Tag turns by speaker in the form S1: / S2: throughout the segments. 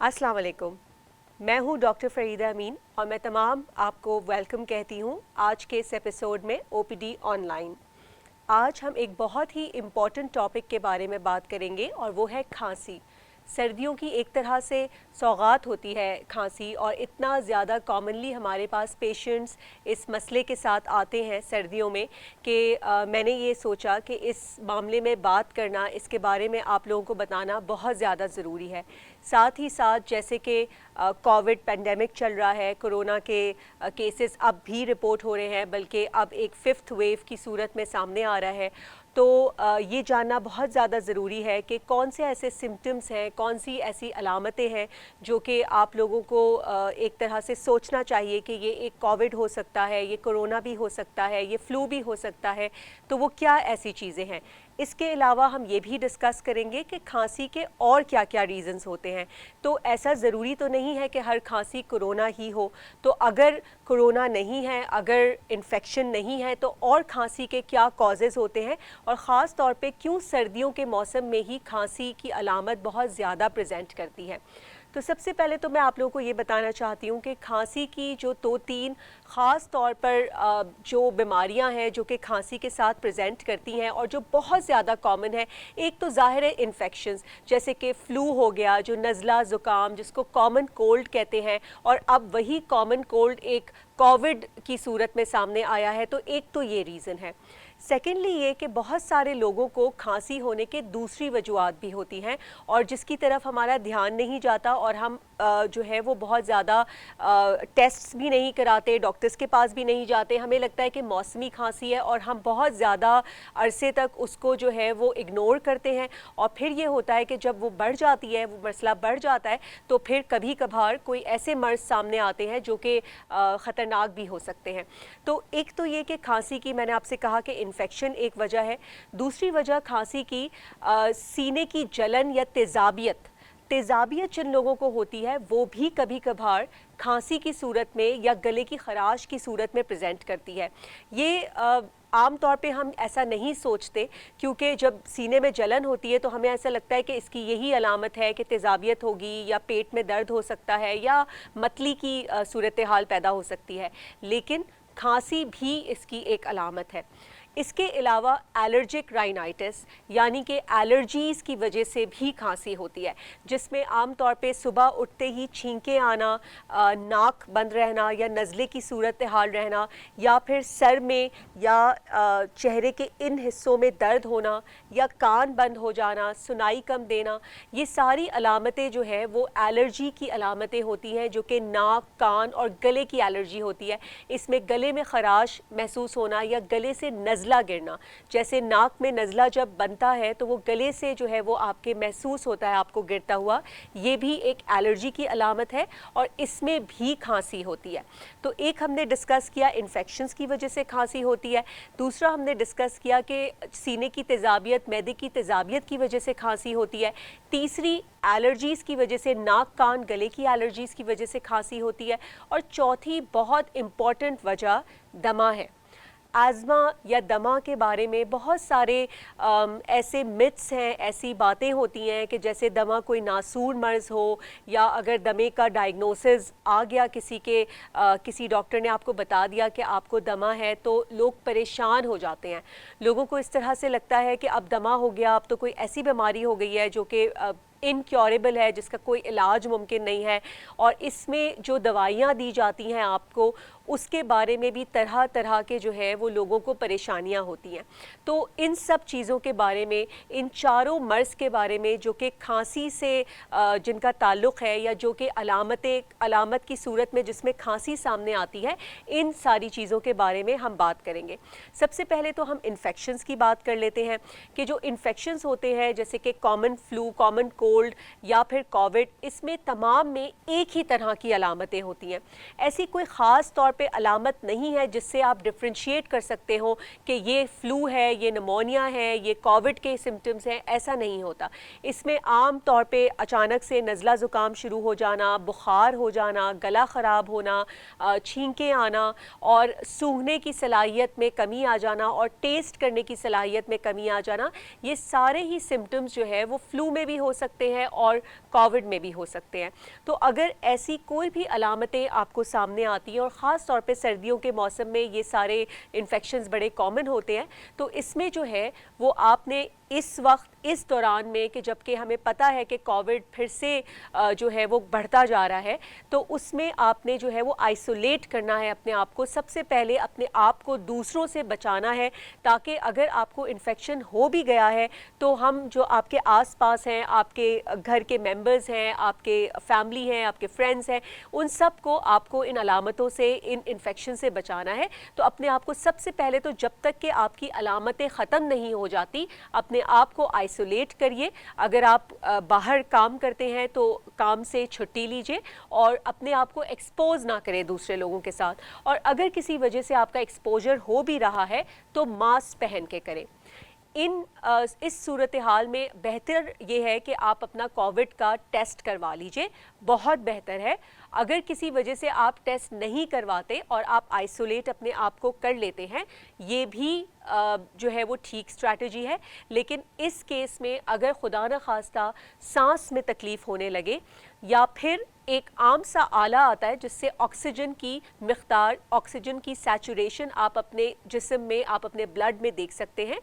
S1: अस्सलाम वालेकुम। मैं हूं डॉक्टर फ़रीदा अमीन और मैं तमाम आपको वेलकम कहती हूं आज के इस एपिसोड में ओपीडी ऑनलाइन। आज हम एक बहुत ही इम्पॉर्टेंट टॉपिक के बारे में बात करेंगे और वो है खांसी। सर्दियों की एक तरह से सौगात होती है खांसी, और इतना ज़्यादा कॉमनली हमारे पास पेशेंट्स इस मसले के साथ आते हैं सर्दियों में कि मैंने ये सोचा कि इस मामले में बात करना, इसके बारे में आप लोगों को बताना बहुत ज़्यादा ज़रूरी है। साथ ही साथ जैसे कि कोविड पेंडेमिक चल रहा है, कोरोना के केसेस अब भी रिपोर्ट हो रहे हैं, बल्कि अब एक 5th वेव की सूरत में सामने आ रहा है। तो ये जानना बहुत ज़्यादा ज़रूरी है कि कौन से ऐसे सिम्टम्स हैं, कौन सी ऐसी अलामतें हैं जो कि आप लोगों को एक तरह से सोचना चाहिए कि ये एक कोविड हो सकता है, ये कोरोना भी हो सकता है, ये फ्लू भी हो सकता है। तो वो क्या ऐसी चीज़ें हैं। इसके अलावा हम ये भी डिस्कस करेंगे कि खांसी के और क्या क्या रीज़न्स होते हैं। तो ऐसा ज़रूरी तो नहीं है कि हर खांसी कोरोना ही हो। तो अगर कोरोना नहीं है, अगर इन्फेक्शन नहीं है, तो और खांसी के क्या कॉजेज़ होते हैं और ख़ास तौर पे क्यों सर्दियों के मौसम में ही खांसी की अलामत बहुत ज़्यादा प्रेजेंट करती है। तो सबसे पहले तो मैं आप लोगों को ये बताना चाहती हूँ कि खांसी की जो 2-3 ख़ास तौर पर जो बीमारियाँ हैं जो कि खांसी के साथ प्रेजेंट करती हैं और जो बहुत ज़्यादा कॉमन है। एक तो ज़ाहिर है इन्फेक्शंस, जैसे कि फ़्लू हो गया, जो नज़ला ज़ुकाम जिसको कॉमन कोल्ड कहते हैं, और अब वही कॉमन कोल्ड एक कोविड की सूरत में सामने आया है। तो एक तो ये रीज़न है। सेकेंडली ये कि बहुत सारे लोगों को खांसी होने के दूसरी वजूहात भी होती हैं और जिसकी तरफ हमारा ध्यान नहीं जाता, और हम जो है वो बहुत ज़्यादा टेस्ट्स भी नहीं कराते, डॉक्टर्स के पास भी नहीं जाते। हमें लगता है कि मौसमी खांसी है और हम बहुत ज़्यादा अरसे तक उसको जो है वो इग्नोर करते हैं, और फिर ये होता है कि जब वो बढ़ जाती है, वो मसला बढ़ जाता है, तो फिर कभी कभार कोई ऐसे मर्ज सामने आते हैं जो कि ख़तरनाक भी हो सकते हैं। तो एक तो ये कि खांसी की मैंने आपसे कहा कि इन्फेक्शन एक वजह है। दूसरी वजह खांसी की सीने की जलन या तेज़ाबियत जिन लोगों को होती है वो भी कभी कभार खांसी की सूरत में या गले की खराश की सूरत में प्रेजेंट करती है। ये आम तौर पे हम ऐसा नहीं सोचते, क्योंकि जब सीने में जलन होती है तो हमें ऐसा लगता है कि इसकी यही अलामत है कि तेज़ाबियत होगी या पेट में दर्द हो सकता है या मतली की सूरत हाल पैदा हो सकती है, लेकिन खांसी भी इसकी एक अलामत है। इसके अलावा एलर्जिक राइनाइटिस यानी कि एलर्जीज़ की वजह से भी खांसी होती है, जिसमें आम तौर पे सुबह उठते ही छींकें आना, नाक बंद रहना या नज़ले की सूरत हाल रहना, या फिर सर में या चेहरे के इन हिस्सों में दर्द होना या कान बंद हो जाना, सुनाई कम देना, ये सारी अलामतें जो है वो एलर्जी की अलामतें होती हैं, जो कि नाक, कान और गले की एलर्जी होती है। इसमें गले में खराश महसूस होना या गले से नज़ला गिरना, जैसे नाक में नज़ला जब बनता है तो वो गले से जो है वो आपके महसूस होता है आपको गिरता हुआ, ये भी एक एलर्जी की अलामत है और इसमें भी खांसी होती है। तो एक हमने डिस्कस किया इन्फेक्शंस की वजह से खांसी होती है, दूसरा हमने डिस्कस किया कि सीने की तेज़ाबियत, मैदे की तेज़ाबियत की वजह से खांसी होती है, तीसरी एलर्जीज़ की वजह से, नाक, कान, गले की एलर्जीज़ की वजह से खांसी होती है, और चौथी बहुत इम्पॉर्टेंट वजह दमा है। आज़मा या दमा के बारे में बहुत सारे ऐसे मिथ्स हैं, ऐसी बातें होती हैं कि जैसे दमा कोई नासूर मर्ज़ हो, या अगर दमे का डायग्नोसिस आ गया किसी के, किसी डॉक्टर ने आपको बता दिया कि आपको दमा है, तो लोग परेशान हो जाते हैं। लोगों को इस तरह से लगता है कि अब दमा हो गया, अब तो कोई ऐसी बीमारी हो गई है जो कि इनक्योरेबल है, जिसका कोई इलाज मुमकिन नहीं है, और इसमें जो दवाइयाँ दी जाती हैं आपको, उसके बारे में भी तरह तरह के जो है वो लोगों को परेशानियां होती हैं। तो इन सब चीज़ों के बारे में, इन चारों मर्ज़ के बारे में जो कि खांसी से जिनका ताल्लुक़ है, या जो कि अलामत की सूरत में जिसमें खांसी सामने आती है, इन सारी चीज़ों के बारे में हम बात करेंगे। सबसे पहले तो हम इन्फेक्शंस की बात कर लेते हैं कि जो इन्फेक्शंस होते हैं जैसे कि कॉमन फ्लू, कॉमन कोल्ड या फिर कोविड, इसमें तमाम में एक ही तरह की अलामतें होती हैं। ऐसी कोई ख़ास तौर पे अलामत नहीं है जिससे आप डिफ्रेंशिएट कर सकते हो कि ये फ्लू है, ये निमोनिया है, ये कोविड के सिम्टम्स हैं, ऐसा नहीं होता। इसमें आम तौर पे अचानक से नज़ला ज़ुकाम शुरू हो जाना, बुखार हो जाना, गला ख़राब होना, छींकें आना और सूंघने की सलाहियत में कमी आ जाना और टेस्ट करने की सलाहियत में कमी आ जाना, ये सारे ही सिम्टम्स जो है वो फ्लू में भी हो सकते सकते हैं और कोविड में भी हो सकते हैं। तो अगर ऐसी कोई भी अलामतें आपको सामने आती हैं और ख़ास तौर पे सर्दियों के मौसम में ये सारे इन्फेक्शंस बड़े कॉमन होते हैं, तो इसमें जो है वो आपने इस वक्त इस दौरान में कि जबकि हमें पता है कि कोविड फिर से जो है वो बढ़ता जा रहा है, तो उसमें आपने जो है वो आइसोलेट करना है अपने आप को। सबसे पहले अपने आप को दूसरों से बचाना है, ताकि अगर आपको इन्फेक्शन हो भी गया है तो हम जो आपके आसपास हैं, आपके घर के मेंबर्स हैं, आपके फैमिली हैं, आपके फ्रेंड्स हैं, उन सब को आपको इन अलामतों से, इन इन्फेक्शन से बचाना है। तो अपने आप को सबसे पहले तो जब तक कि आपकी अलामतें ख़त्म नहीं हो जाती अपने आप को आइसोलेट करिए। अगर आप बाहर काम करते हैं तो काम से छुट्टी लीजिए और अपने आप को एक्सपोज ना करें दूसरे लोगों के साथ। और अगर किसी वजह से आपका एक्सपोजर हो भी रहा है तो मास्क पहन के करें। इस सूरत हाल में बेहतर ये है कि आप अपना कोविड का टेस्ट करवा लीजिए, बहुत बेहतर है। अगर किसी वजह से आप टेस्ट नहीं करवाते और आप आइसोलेट अपने आप को कर लेते हैं, ये भी जो है वो ठीक स्ट्रैटेजी है। लेकिन इस केस में अगर खुदा न खास्ता सांस में तकलीफ़ होने लगे या फिर एक आम सा आला आता है जिससे ऑक्सीजन की मिक़दार, ऑक्सीजन की सैचुरेशन आप अपने जिस्म में, आप अपने ब्लड में देख सकते हैं।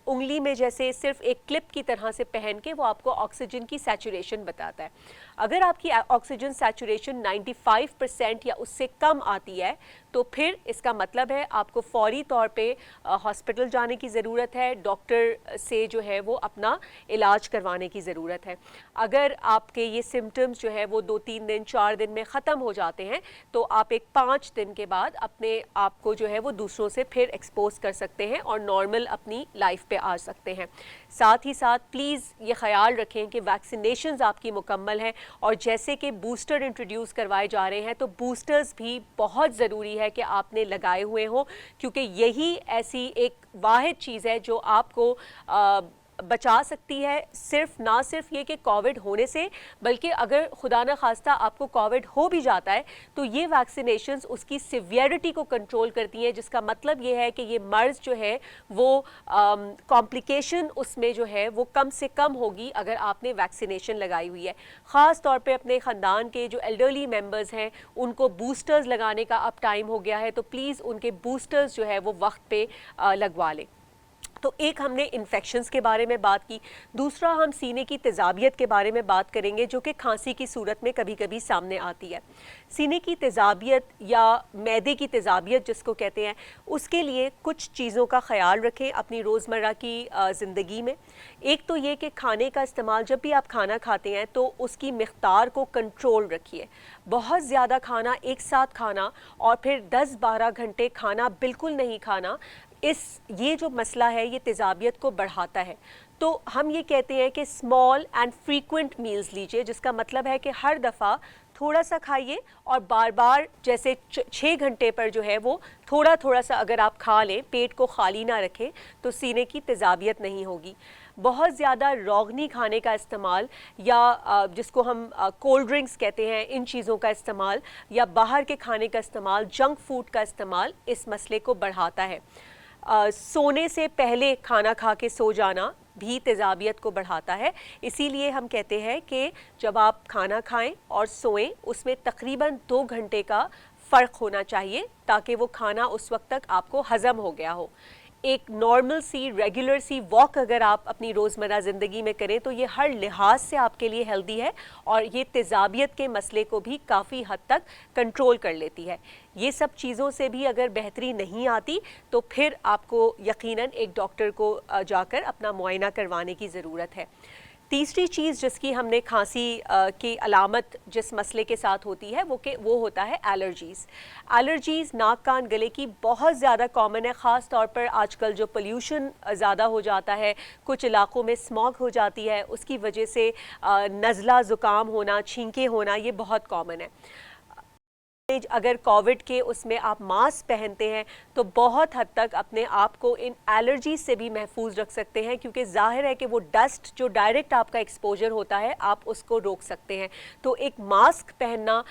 S1: उंगली में जैसे सिर्फ एक क्लिप की तरह से पहन के वो आपको ऑक्सीजन की सैचुरेशन बताता है। अगर आपकी ऑक्सीजन सैचुरेशन 95% या उससे कम आती है तो फिर इसका मतलब है आपको फौरी तौर पे हॉस्पिटल जाने की ज़रूरत है, डॉक्टर से जो है वो अपना इलाज करवाने की ज़रूरत है। अगर आपके ये सिम्टम्स जो है वो 2-3 दिन 4 दिन में ख़त्म हो जाते हैं तो आप एक 5 दिन के बाद अपने आप को जो है वो दूसरों से फिर एक्सपोज कर सकते हैं और नॉर्मल अपनी लाइफ पे आ सकते हैं। साथ ही साथ प्लीज़ ये ख्याल रखें कि वैक्सीनेशंस आपकी मुकम्मल हैं और जैसे कि बूस्टर इंट्रोड्यूस करवाए जा रहे हैं तो बूस्टर्स भी बहुत ज़रूरी है कि आपने लगाए हुए हों, क्योंकि यही ऐसी एक वाहिद चीज़ है जो आपको बचा सकती है। ना सिर्फ ये कि कोविड होने से, बल्कि अगर खुदा न खास्ता आपको कोविड हो भी जाता है तो ये वैक्सीनेशंस उसकी सिवियरिटी को कंट्रोल करती हैं, जिसका मतलब ये है कि ये मर्ज़ जो है वो कॉम्प्लिकेशन उसमें जो है वो कम से कम होगी अगर आपने वैक्सीनेशन लगाई हुई है। ख़ास तौर पे अपने ख़ानदान के जो एल्डरली मेंबर्स हैं उनको बूस्टर्स लगाने का अब टाइम हो गया है, तो प्लीज़ उनके बूस्टर्स जो है वो वक्त पे लगवा लें। तो एक हमने इन्फेक्शंस के बारे में बात की, दूसरा हम सीने की तेज़ाबियत के बारे में बात करेंगे जो कि खांसी की सूरत में कभी कभी सामने आती है। सीने की तेज़ाबियत या मैदे की तेज़ाबियत जिसको कहते हैं, उसके लिए कुछ चीज़ों का ख्याल रखें अपनी रोज़मर्रा की ज़िंदगी में। एक तो ये कि खाने का इस्तेमाल, जब भी आप खाना खाते हैं तो उसकी मिक़दार को कंट्रोल रखिए। बहुत ज़्यादा खाना एक साथ खाना और फिर 10-12 घंटे खाना बिल्कुल नहीं खाना, ये जो मसला है ये तेज़ाबियत को बढ़ाता है। तो हम ये कहते हैं कि स्मॉल एंड फ्रीक्वेंट मील्स लीजिए, जिसका मतलब है कि हर दफ़ा थोड़ा सा खाइए और बार बार, जैसे 6 घंटे पर जो है वो थोड़ा थोड़ा सा अगर आप खा लें, पेट को खाली ना रखें, तो सीने की तेज़ाबियत नहीं होगी। बहुत ज़्यादा रोगनी खाने का इस्तेमाल या जिसको हम कोल्ड ड्रिंक्स कहते हैं, इन चीज़ों का इस्तेमाल या बाहर के खाने का इस्तेमाल, जंक फूड का इस्तेमाल इस मसले को बढ़ाता है। सोने से पहले खाना खा के सो जाना भी तेज़ाबियत को बढ़ाता है। इसीलिए हम कहते हैं कि जब आप खाना खाएं और सोएं उसमें तकरीबन 2 घंटे का फ़र्क होना चाहिए ताकि वो खाना उस वक्त तक आपको हज़म हो गया हो। एक नॉर्मल सी रेगुलर सी वॉक अगर आप अपनी रोज़मर्रा ज़िंदगी में करें तो ये हर लिहाज से आपके लिए हेल्दी है और ये तेज़ाबियत के मसले को भी काफ़ी हद तक कंट्रोल कर लेती है। ये सब चीज़ों से भी अगर बेहतरी नहीं आती तो फिर आपको यकीनन एक डॉक्टर को जाकर अपना मुआयना करवाने की ज़रूरत है। तीसरी चीज़ जिसकी हमने खांसी की अलामत जिस मसले के साथ होती है वो होता है एलर्जीज़। एलर्जीज़ नाक कान गले की बहुत ज़्यादा कॉमन है, ख़ास तौर पर आजकल जो पोल्यूशन ज़्यादा हो जाता है, कुछ इलाक़ों में स्मॉग हो जाती है, उसकी वजह से नज़ला ज़ुकाम होना, छींकें होना, ये बहुत कॉमन है। अगर कोविड के उसमें आप मास्क पहनते हैं तो बहुत हद तक अपने आप को इन एलर्जी से भी महफूज रख सकते हैं, क्योंकि जाहिर है कि वो डस्ट जो डायरेक्ट आपका एक्सपोजर होता है आप उसको रोक सकते हैं। तो एक मास्क पहनना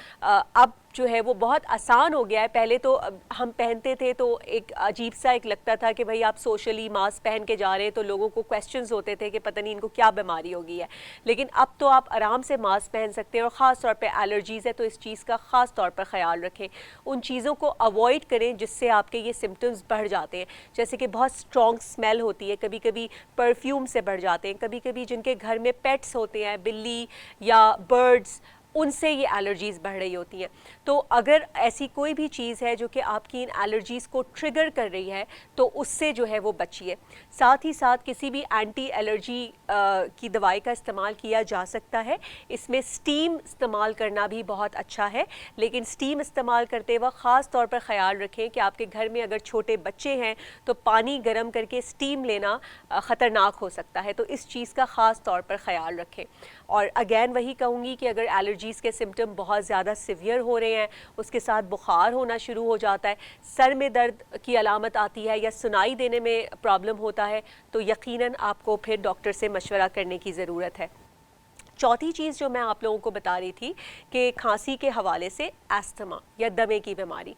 S1: अब जो है वो बहुत आसान हो गया है। पहले तो हम पहनते थे तो एक अजीब सा एक लगता था कि भाई आप सोशली मास्क पहन के जा रहे हैं तो लोगों को क्वेश्चंस होते थे कि पता नहीं इनको क्या बीमारी हो गई है। लेकिन अब तो आप आराम से मास्क पहन सकते हैं और ख़ास तौर पे एलर्जीज़ है तो इस चीज़ का ख़ास तौर पर ख्याल रखें। उन चीज़ों को अवॉइड करें जिससे आपके ये सिम्टम्स बढ़ जाते हैं, जैसे कि बहुत स्ट्रॉन्ग स्मेल होती है, कभी कभी परफ्यूम से बढ़ जाते हैं, कभी कभी जिनके घर में पेट्स होते हैं, बिल्ली या बर्ड्स, उनसे ये एलर्जीज़ बढ़ रही होती हैं। तो अगर ऐसी कोई भी चीज़ है जो कि आपकी इन एलर्जीज़ को ट्रिगर कर रही है तो उससे जो है वो बचिए। साथ ही साथ किसी भी एंटी एलर्जी की दवाई का इस्तेमाल किया जा सकता है। इसमें स्टीम इस्तेमाल करना भी बहुत अच्छा है, लेकिन स्टीम इस्तेमाल करते वक्त ख़ास तौर पर ख़याल रखें कि आपके घर में अगर छोटे बच्चे हैं तो पानी गर्म करके स्टीम लेना ख़तरनाक हो सकता है, तो इस चीज़ का ख़ास तौर पर ख़याल रखें। और अगेन वही कहूँगी कि अगर एलर्जीज़ के सिम्टम बहुत ज़्यादा सिवियर हो रहे हैं, उसके साथ बुखार होना शुरू हो जाता है, सर में दर्द की अलामत आती है या सुनाई देने में प्रॉब्लम होता है, तो यकीनन आपको फिर डॉक्टर से मशवरा करने की ज़रूरत है। चौथी चीज़ जो मैं आप लोगों को बता रही थी कि खांसी के हवाले से अस्थमा या दमे की बीमारी।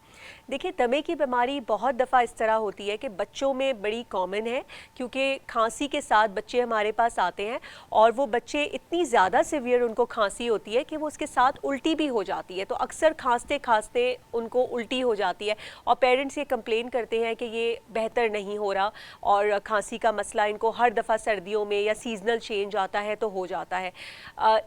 S1: देखिए, दमे की बीमारी बहुत दफ़ा इस तरह होती है कि बच्चों में बड़ी कॉमन है, क्योंकि खांसी के साथ बच्चे हमारे पास आते हैं और वो बच्चे इतनी ज़्यादा सिवियर उनको खांसी होती है कि वो उसके साथ उल्टी भी हो जाती है। तो अक्सर खांसते खांसते उनको उल्टी हो जाती है और पेरेंट्स ये कंप्लेन करते हैं कि ये बेहतर नहीं हो रहा और खांसी का मसला इनको हर दफ़ा सर्दियों में या सीजनल चेंज आता है तो हो जाता है।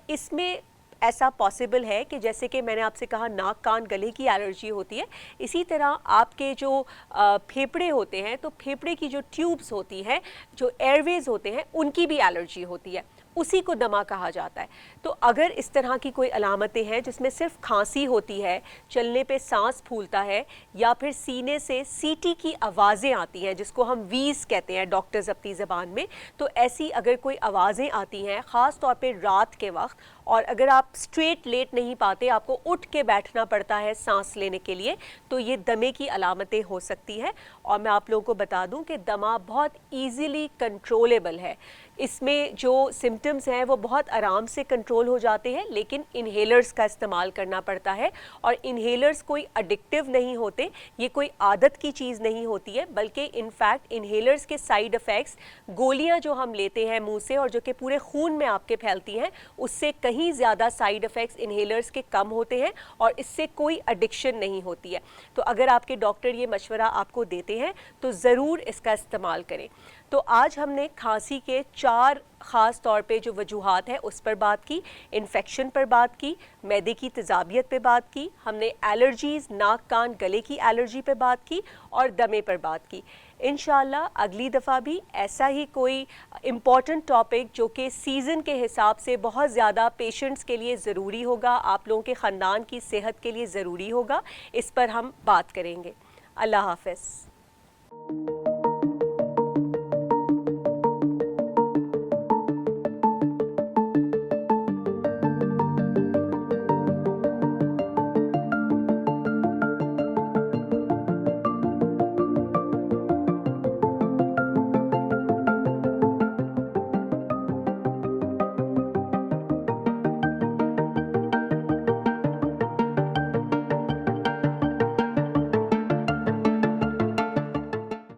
S1: इसमें ऐसा पॉसिबल है कि जैसे कि मैंने आपसे कहा नाक कान गले की एलर्जी होती है, इसी तरह आपके जो फेफड़े होते हैं तो फेफड़े की जो ट्यूब्स होती हैं, जो एयरवेज होते हैं, उनकी भी एलर्जी होती है, उसी को दमा कहा जाता है। तो अगर इस तरह की कोई अलामतें हैं जिसमें सिर्फ खांसी होती है, चलने पे सांस फूलता है या फिर सीने से सीटी की आवाज़ें आती हैं जिसको हम वीज़ कहते हैं डॉक्टर्स अपनी ज़बान में, तो ऐसी अगर कोई आवाज़ें आती हैं ख़ास तौर पे रात के वक्त, और अगर आप स्ट्रेट लेट नहीं पाते, आपको उठ के बैठना पड़ता है सांस लेने के लिए, तो ये दमे की अलामतें हो सकती हैं। और मैं आप लोगों को बता दूं कि दमा बहुत ईज़िली कंट्रोलेबल है। इसमें जो सिम्टम्स हैं वो बहुत आराम से कंट्रोल हो जाते हैं, लेकिन इन्हेलर्स का इस्तेमाल करना पड़ता है। और इन्हेलर्स कोई एडिक्टिव नहीं होते, ये कोई आदत की चीज़ नहीं होती है, बल्कि इनफैक्ट इन्हेलर्स के साइड इफ़ेक्ट्स, गोलियां जो हम लेते हैं मुंह से और जो कि पूरे खून में आपके फैलती हैं, उससे कहीं ज़्यादा साइड इफ़ेक्ट्स इन्हेलर्स के कम होते हैं और इससे कोई एडिक्शन नहीं होती है। तो अगर आपके डॉक्टर ये मशवरा आपको देते हैं तो ज़रूर इसका इस्तेमाल करें। तो आज हमने खांसी के 4 ख़ास तौर पे जो वजूहात हैं उस पर बात की, इन्फेक्शन पर बात की, मैदे की तेज़ाबियत पे बात की, हमने एलर्जीज़, नाक कान गले की एलर्जी पे बात की और दमे पर बात की। इंशाअल्लाह अगली दफ़ा भी ऐसा ही कोई इम्पॉर्टेंट टॉपिक जो कि सीज़न के हिसाब से बहुत ज़्यादा पेशेंट्स के लिए ज़रूरी होगा, आप लोगों के ख़ानदान की सेहत के लिए ज़रूरी होगा, इस पर हम बात करेंगे। अल्लाह हाफ़िज़।